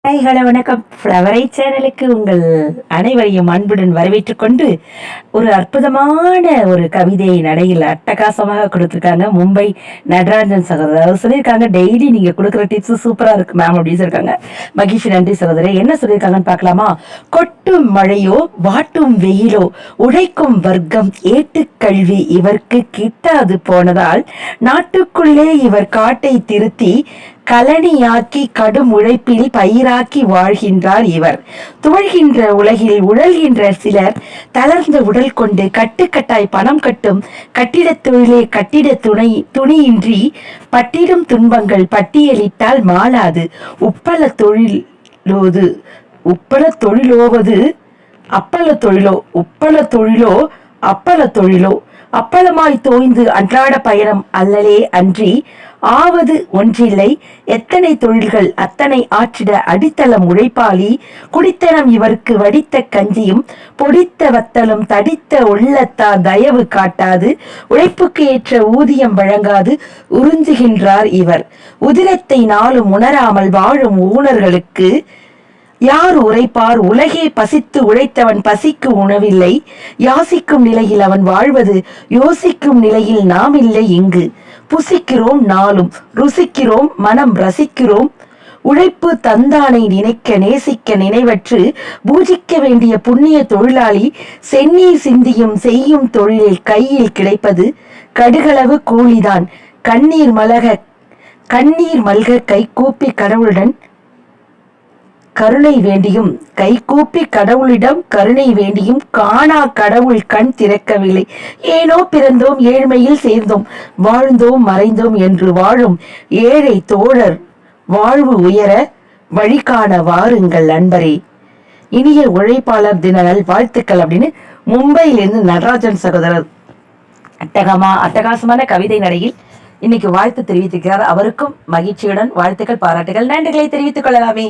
Hi hello வணக்கம். ஃப்ளவரை சேனலுக்கு உங்கள் அனைவரையும் அன்புடன் வரவேற்றுக் கொண்டு ஒரு அற்புதமான ஒரு கவிதை நடையில் அட்டகாசமாக கொடுத்துருக்காங்க. மும்பை நடராஜன் சகோதரர் சொல்லியிருக்காங்க, டெய்லி நீங்க கொடுக்குற டிப்ஸ் சூப்பரா இருக்கு மேம் அப்படின்னு சொல்லியிருக்காங்க. மகிழ்ச்சி, நன்றி சகோதரர். என்ன சொல்லியிருக்காங்கன்னு பார்க்கலாமா? கொட்டும் மழையோ வாட்டும் வெயிலோ உழைக்கும் வர்க்கம் ஏட்டுக்கல்வி இவருக்கு கிட்டாது போனதால் நாட்டுக்குள்ளே இவர் காட்டை திருத்தி கலனியாக்கி கடும் உழைப்பில் பயிராக்கி வாழ்கின்றார் இவர். துவழ்கின்ற உலகில் உழல்கின்ற சிலர் தளர்ந்த உடல் கொண்டு கட்டுக்கட்டாய் பணம் கட்டும் கட்டிடத் தொழிலே கட்டிட துணியின்றி பட்டிடும் துன்பங்கள் பட்டியலிட்டால் மாளாது. உப்பள தொழிலோது உப்பள தொழிலோவது அப்பள தொழிலோ உப்பள தொழிலோ அப்பள தொழிலோ அப்பளமாய் தோய்ந்து அன்றாட பயணம் அல்லலே அன்றி ஆவது ஒன்றில்லை. எத்தனை தொழில்கள் அத்தனை ஆற்றிட அடித்தளம் உழைப்பாளி. குடித்தனம் இவருக்கு வடித்த கஞ்சியும் பொடித்த வத்தலும் தடித்த உள்ளத்தார் தயவு காட்டாது. உழைப்புக்கு ஏற்ற ஊதியம் வழங்காது உறிஞ்சுகின்றார் இவர். உதிரத்தை நாளும் உணராமல் வாழும் ஊனர்களுக்கு யார் உரைப்பார்? உலகே பசித்து உழைத்தவன் பசிக்கு உணவில்லை. யாசிக்கும் நிலையில் அவன் வாழ்வது யோசிக்கும் நிலையில் நாம் இல்லை இங்கு. புசிக்கிறோம் நாளும் ருசிக்கிறோம் மனம் ரசிக்கிறோம். உழைப்பு தந்தானை நினைக்க நேசிக்க நினைவற்று பூஜிக்க வேண்டிய புண்ணிய தொழிலாளி செந்நீர் சிந்தியும் செய்யும் தொழிலில் கையில் கிடைப்பது கடுகளவு கூலிதான். கண்ணீர் மல்க கை கூப்பி கடவுளுடன் கருணை வேண்டியும் கைகூப்பி கடவுளிடம் கருணை வேண்டியும் காணா கடவுள் கண் திறக்கவில்லை. ஏனோ பிறந்தோம் ஏழ்மையில் சேர்ந்தோம் வாழ்ந்தோம் மறைந்தோம் என்று வாழும் ஏழை தோழர் வாழ்வு உயர வழிகாண வாருங்கள் நண்பரே. இனிய உழைப்பாளர் தின நல் வாழ்த்துக்கள் அப்படின்னு மும்பையிலிருந்து நடராஜன் சகோதரர் அட்டகாசமான கவிதை நடையில் இன்னைக்கு வாழ்த்து தெரிவித்திருக்கிறார். அவருக்கும் மகிழ்ச்சியுடன் வாழ்த்துக்கள், பாராட்டுகள், நன்றிகளை தெரிவித்துக் கொள்ளலாமே.